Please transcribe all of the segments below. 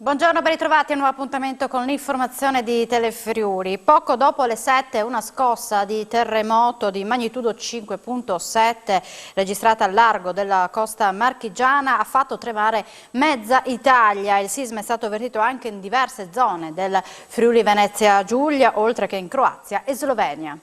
Buongiorno, ben ritrovati a un nuovo appuntamento con l'informazione di Telefriuli. Poco dopo le 7 una scossa di terremoto di magnitudo 5.7 registrata al largo della costa marchigiana ha fatto tremare mezza Italia. Il sisma è stato avvertito anche in diverse zone del Friuli Venezia Giulia, oltre che in Croazia e Slovenia.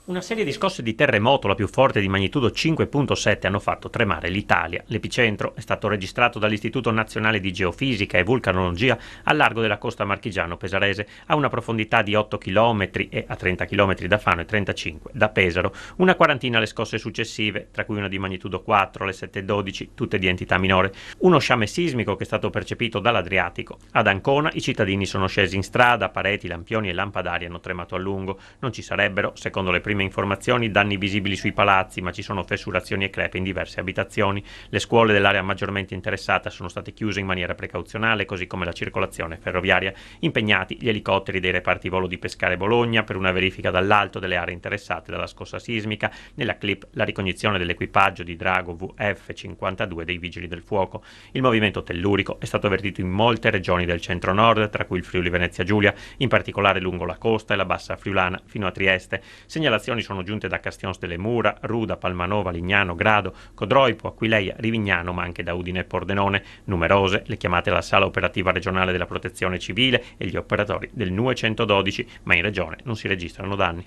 Una serie di scosse di terremoto, la più forte di magnitudo 5.7, hanno fatto tremare l'Italia. L'epicentro è stato registrato dall'Istituto Nazionale di Geofisica e Vulcanologia al largo della costa marchigiano-pesarese, a una profondità di 8 km e a 30 km da Fano e 35 da Pesaro. Una quarantina le scosse successive, tra cui una di magnitudo 4, le 7.12, tutte di entità minore. Uno sciame sismico che è stato percepito dall'Adriatico. Ad Ancona i cittadini sono scesi in strada, pareti, lampioni e lampadari hanno tremato a lungo. Non ci sarebbero, secondo le prime informazioni, danni visibili sui palazzi, ma ci sono fessurazioni e crepe in diverse abitazioni. Le scuole dell'area maggiormente interessata sono state chiuse in maniera precauzionale, così come la circolazione ferroviaria. Impegnati gli elicotteri dei reparti volo di Pescara e Bologna per una verifica dall'alto delle aree interessate dalla scossa sismica. Nella clip la ricognizione dell'equipaggio di drago VF-52 dei Vigili del Fuoco. Il movimento tellurico è stato avvertito in molte regioni del centro-nord, tra cui il Friuli Venezia Giulia, in particolare lungo la costa e la bassa friulana fino a Trieste. Segnalazioni sono giunte da Castions delle Mura, Ruda, Palmanova, Lignano, Grado, Codroipo, Aquileia, Rivignano, ma anche da Udine e Pordenone. Numerose le chiamate alla Sala Operativa Regionale della Protezione Civile e gli operatori del NUE 112, ma in regione non si registrano danni.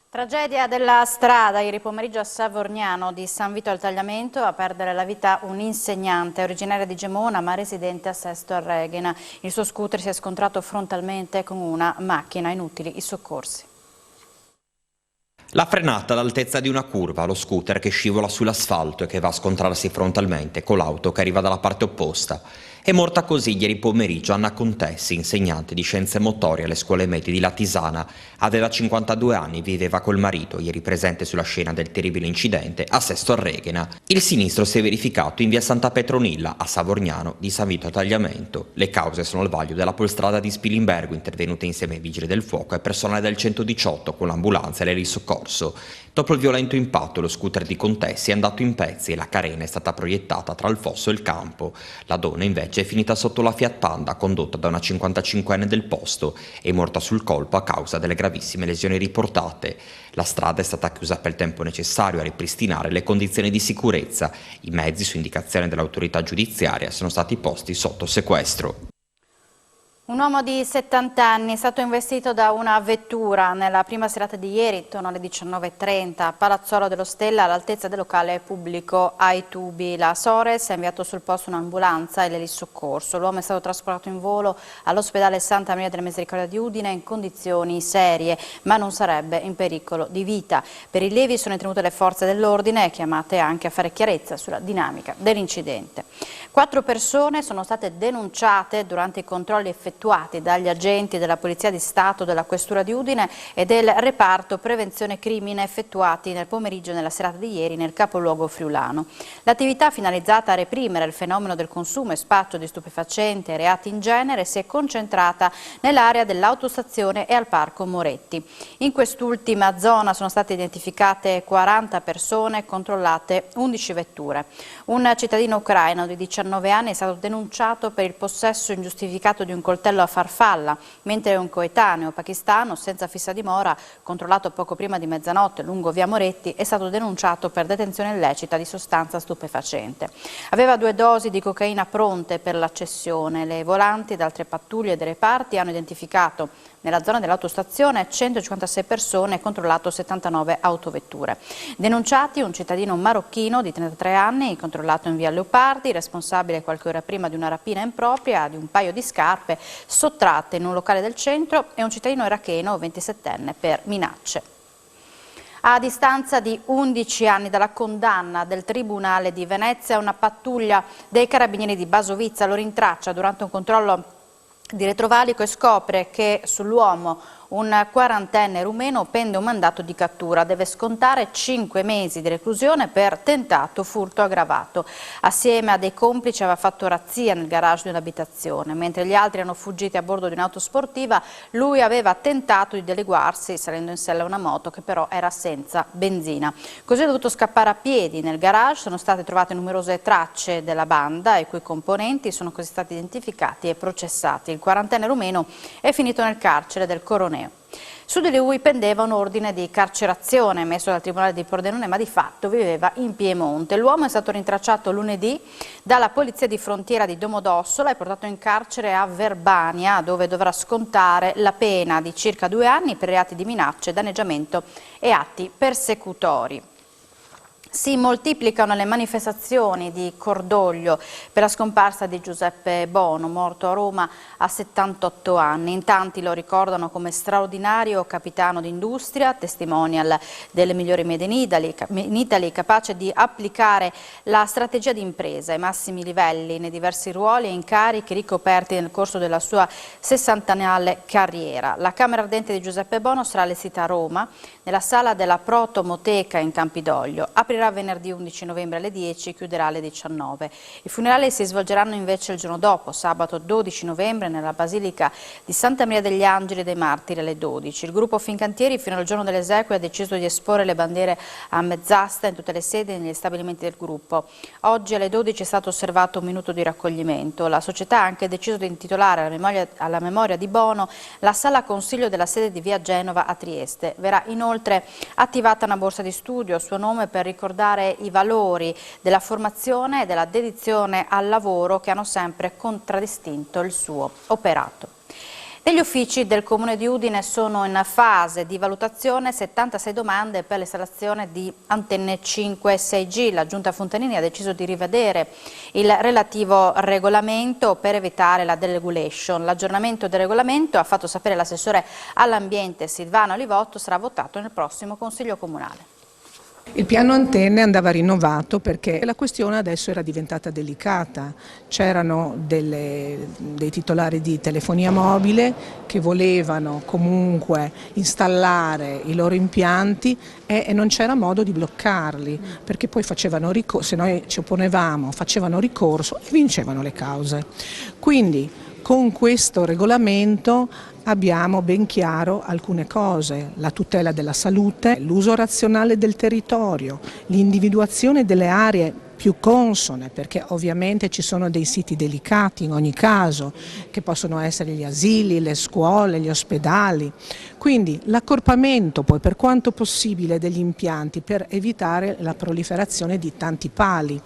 Tragedia della strada ieri pomeriggio a Savorgnano di San Vito al Tagliamento, a perdere la vita un insegnante originario di Gemona ma residente a Sesto al Reghena. Il suo scooter si è scontrato frontalmente con una macchina, inutili i soccorsi. La frenata all'altezza di una curva, lo scooter che scivola sull'asfalto e che va a scontrarsi frontalmente con l'auto che arriva dalla parte opposta. È morta così ieri pomeriggio Anna Contessi, insegnante di scienze motorie alle scuole medie di Latisana. Aveva 52 anni, viveva col marito, ieri presente sulla scena del terribile incidente a Sesto al Reghena. Il sinistro si è verificato in via Santa Petronilla, a Savorgnano di San Vito al Tagliamento. Le cause sono al vaglio della polstrada di Spilimbergo, intervenute insieme ai vigili del fuoco e personale del 118 con l'ambulanza e l'elisoccorso. Dopo il violento impatto, lo scooter di Contessi è andato in pezzi e la carena è stata proiettata tra il fosso e il campo. La donna invece è finita sotto la Fiat Panda, condotta da una 55enne del posto, e morta sul colpo a causa delle gravissime lesioni riportate. La strada è stata chiusa per il tempo necessario a ripristinare le condizioni di sicurezza. I mezzi, su indicazione dell'autorità giudiziaria, sono stati posti sotto sequestro. Un uomo di 70 anni è stato investito da una vettura nella prima serata di ieri, intorno alle 19:30, a Palazzolo dello Stella, all'altezza del locale pubblico Ai Tubi. La Sores ha inviato sul posto un'ambulanza e l'elisoccorso. L'uomo è stato trasportato in volo all'ospedale Santa Maria della Misericordia di Udine in condizioni serie, ma non sarebbe in pericolo di vita. Per i rilievi sono intervenute le forze dell'ordine, chiamate anche a fare chiarezza sulla dinamica dell'incidente. 4 persone sono state denunciate durante i controlli effettuati dagli agenti della Polizia di Stato, della Questura di Udine e del reparto Prevenzione Crimine effettuati nel pomeriggio e nella serata di ieri nel capoluogo friulano. L'attività finalizzata a reprimere il fenomeno del consumo e spaccio di stupefacenti e reati in genere si è concentrata nell'area dell'autostazione e al Parco Moretti. In quest'ultima zona sono state identificate 40 persone e controllate 11 vetture. Un cittadino ucraino di 19 anni è stato denunciato per il possesso ingiustificato di un coltello a farfalla, mentre un coetaneo pakistano senza fissa dimora, controllato poco prima di mezzanotte lungo via Moretti, è stato denunciato per detenzione illecita di sostanza stupefacente. Aveva 2 dosi di cocaina pronte per la cessione. Le volanti da altre pattuglie dei reparti hanno identificato nella zona dell'autostazione 156 persone e controllato 79 autovetture. Denunciati un cittadino marocchino di 33 anni, controllato in via Leopardi, responsabile qualche ora prima di una rapina impropria di un paio di scarpe sottratte in un locale del centro, e un cittadino iracheno 27enne per minacce. A distanza di 11 anni dalla condanna del Tribunale di Venezia, una pattuglia dei Carabinieri di Basovizza lo rintraccia durante un controllo di retrovalico e scopre che sull'uomo Un quarantenne rumeno pende un mandato di cattura, deve scontare 5 mesi di reclusione per tentato furto aggravato. Assieme a dei complici aveva fatto razzia nel garage di un'abitazione. Mentre gli altri erano fuggiti a bordo di un'auto sportiva, lui aveva tentato di dileguarsi salendo in sella a una moto che però era senza benzina. Così è dovuto scappare a piedi. Nel garage sono state trovate numerose tracce della banda, i cui componenti sono così stati identificati e processati. Il quarantenne rumeno è finito nel carcere del Coroneo. Su di lui pendeva un ordine di carcerazione emesso dal Tribunale di Pordenone, ma di fatto viveva in Piemonte. L'uomo è stato rintracciato lunedì dalla Polizia di Frontiera di Domodossola e portato in carcere a Verbania, dove dovrà scontare la pena di circa 2 anni per reati di minacce, danneggiamento e atti persecutori. Si moltiplicano le manifestazioni di cordoglio per la scomparsa di Giuseppe Bono, morto a Roma a 78 anni. In tanti lo ricordano come straordinario capitano d'industria, testimonial delle migliori made in Italy, capace di applicare la strategia di impresa ai massimi livelli nei diversi ruoli e incarichi ricoperti nel corso della sua 60ennale carriera. La Camera Ardente di Giuseppe Bono sarà allestita a Roma, nella sala della Protomoteca in Campidoglio. Aprirà venerdì 11 novembre alle 10 e chiuderà alle 19. I funerali si svolgeranno invece il giorno dopo, sabato 12 novembre, nella Basilica di Santa Maria degli Angeli dei Martiri alle 12. Il gruppo Fincantieri fino al giorno delle esequie ha deciso di esporre le bandiere a mezz'asta in tutte le sedi e negli stabilimenti del gruppo. Oggi alle 12 è stato osservato un minuto di raccoglimento. La società ha anche deciso di intitolare alla memoria di Bono la sala consiglio della sede di via Genova a Trieste. Verrà inoltre attivata una borsa di studio a suo nome per ricordare i valori della formazione e della dedizione al lavoro che hanno sempre contraddistinto il suo operato. Negli uffici del Comune di Udine sono in fase di valutazione 76 domande per l'installazione di antenne 5 e 6G. La Giunta Fontanini ha deciso di rivedere il relativo regolamento per evitare la deregulation. L'aggiornamento del regolamento, ha fatto sapere l'assessore all'ambiente Silvano Olivotto, sarà votato nel prossimo Consiglio Comunale. Il piano antenne andava rinnovato perché la questione adesso era diventata delicata. C'erano dei titolari di telefonia mobile che volevano comunque installare i loro impianti e non c'era modo di bloccarli, perché poi facevano ricorso, se noi ci opponevamo, facevano ricorso e vincevano le cause. Quindi con questo regolamento abbiamo ben chiaro alcune cose: la tutela della salute, l'uso razionale del territorio, l'individuazione delle aree più consone, perché ovviamente ci sono dei siti delicati in ogni caso, che possono essere gli asili, le scuole, gli ospedali. Quindi l'accorpamento poi per quanto possibile degli impianti per evitare la proliferazione di tanti pali,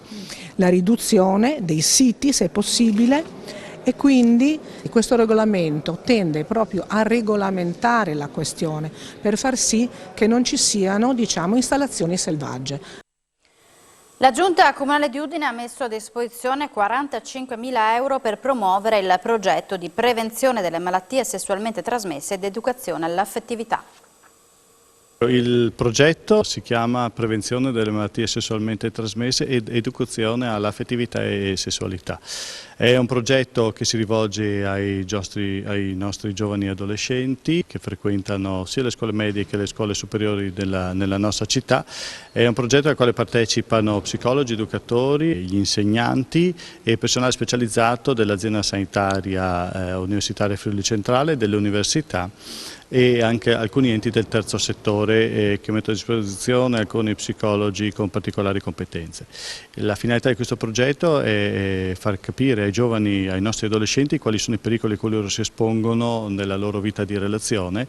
la riduzione dei siti se possibile. E quindi questo regolamento tende proprio a regolamentare la questione per far sì che non ci siano, installazioni selvagge. La Giunta Comunale di Udine ha messo a disposizione 45.000 euro per promuovere il progetto di prevenzione delle malattie sessualmente trasmesse ed educazione all'affettività. Il progetto si chiama Prevenzione delle malattie sessualmente trasmesse ed educazione all'affettività e sessualità. È un progetto che si rivolge ai nostri giovani adolescenti che frequentano sia le scuole medie che le scuole superiori nella nostra città. È un progetto al quale partecipano psicologi, educatori, gli insegnanti e personale specializzato dell'azienda sanitaria universitaria Friuli Centrale, delle università e anche alcuni enti del terzo settore che mettono a disposizione alcuni psicologi con particolari competenze. La finalità di questo progetto è far capire ai giovani, ai nostri adolescenti, quali sono i pericoli a cui loro si espongono nella loro vita di relazione,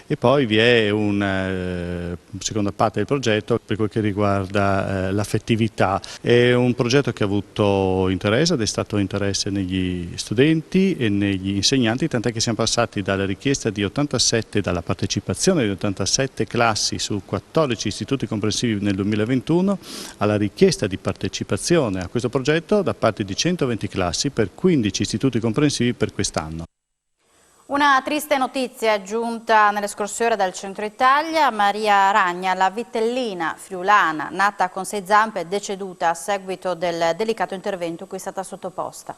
e poi vi è una seconda parte del progetto per quel che riguarda l'affettività. È un progetto che ha avuto interesse, ed è stato interesse negli studenti e negli insegnanti, tant'è che siamo passati dalla richiesta di 87, dalla partecipazione di 87 classi su 14 istituti comprensivi nel 2021 alla richiesta di partecipazione a questo progetto da parte di 120 classi per 15 istituti comprensivi per quest'anno. Una triste notizia è giunta nelle scorse ore dal centro Italia. Maria Ragna, la vitellina friulana nata con 6 zampe, è deceduta a seguito del delicato intervento cui è stata sottoposta.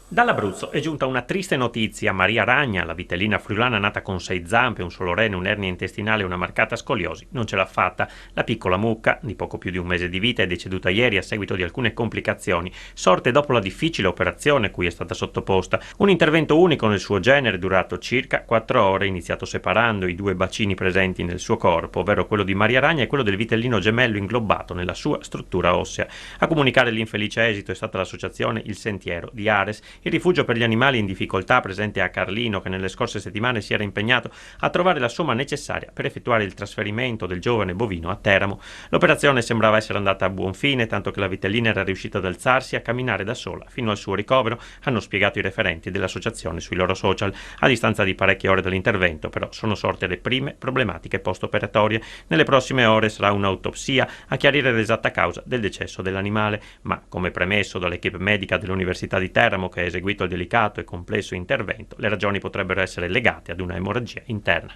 Dall'Abruzzo è giunta una triste notizia. Maria Ragna, la vitellina friulana nata con 6 zampe, un solo rene, un'ernia intestinale e una marcata scoliosi, non ce l'ha fatta. La piccola mucca, di poco più di un mese di vita, è deceduta ieri a seguito di alcune complicazioni, sorte dopo la difficile operazione cui è stata sottoposta. Un intervento unico nel suo genere, durato circa 4 ore, iniziato separando i 2 bacini presenti nel suo corpo, ovvero quello di Maria Ragna e quello del vitellino gemello inglobato nella sua struttura ossea. A comunicare l'infelice esito è stata l'associazione Il Sentiero di Ares, il rifugio per gli animali in difficoltà presente a Carlino, che nelle scorse settimane si era impegnato a trovare la somma necessaria per effettuare il trasferimento del giovane bovino a Teramo. L'operazione sembrava essere andata a buon fine, tanto che la vitellina era riuscita ad alzarsi e a camminare da sola fino al suo ricovero, hanno spiegato i referenti dell'associazione sui loro social. A distanza di parecchie ore dall'intervento, però, sono sorte le prime problematiche post-operatorie. Nelle prossime ore sarà un'autopsia a chiarire l'esatta causa del decesso dell'animale, ma, come premesso dall'equipe medica dell'Università di Teramo, che ha eseguito il delicato e complesso intervento, le ragioni potrebbero essere legate ad una emorragia interna.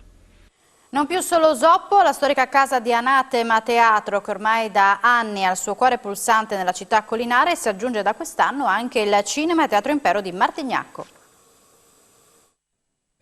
Non più solo Zoppo, la storica casa di Anatema Teatro, che ormai da anni ha il suo cuore pulsante nella città collinare, si aggiunge da quest'anno anche il Cinema e Teatro Impero di Martignacco.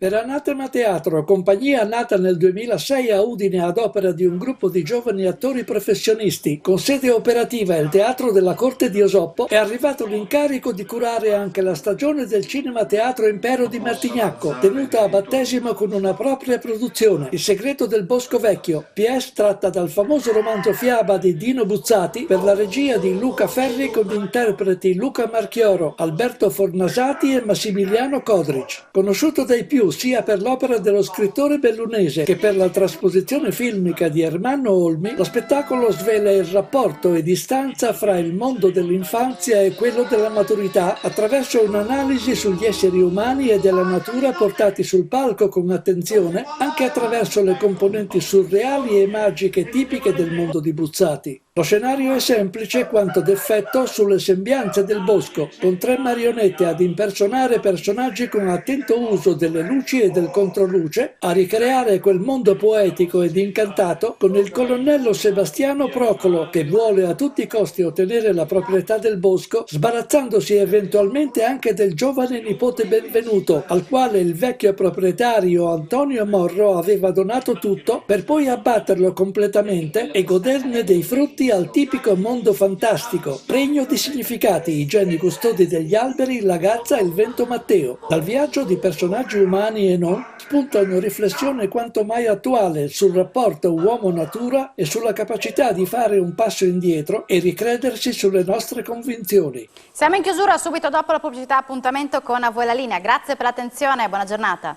Per Anatema Teatro, compagnia nata nel 2006 a Udine ad opera di un gruppo di giovani attori professionisti con sede operativa il Teatro della Corte di Osoppo, è arrivato l'incarico di curare anche la stagione del Cinema Teatro Impero di Martignacco, tenuta a battesimo con una propria produzione, Il segreto del Bosco Vecchio, pièce tratta dal famoso romanzo fiaba di Dino Buzzati per la regia di Luca Ferri con interpreti Luca Marchioro, Alberto Fornasati e Massimiliano Codric. Conosciuto dai più sia per l'opera dello scrittore bellunese che per la trasposizione filmica di Ermanno Olmi, lo spettacolo svela il rapporto e distanza fra il mondo dell'infanzia e quello della maturità attraverso un'analisi sugli esseri umani e della natura portati sul palco con attenzione anche attraverso le componenti surreali e magiche tipiche del mondo di Buzzati. Lo scenario è semplice quanto d'effetto sulle sembianze del bosco, con 3 marionette ad impersonare personaggi con attento uso delle luci e del controluce, a ricreare quel mondo poetico ed incantato con il colonnello Sebastiano Procolo, che vuole a tutti i costi ottenere la proprietà del bosco, sbarazzandosi eventualmente anche del giovane nipote Benvenuto, al quale il vecchio proprietario Antonio Morro aveva donato tutto per poi abbatterlo completamente e goderne dei frutti al tipico mondo fantastico, pregno di significati, i geni custodi degli alberi, la gazza e il vento Matteo. Dal viaggio di personaggi umani e non, spunta una riflessione quanto mai attuale sul rapporto uomo-natura e sulla capacità di fare un passo indietro e ricredersi sulle nostre convinzioni. Siamo in chiusura, subito dopo la pubblicità appuntamento con A Voi la Linea. Grazie per l'attenzione e buona giornata.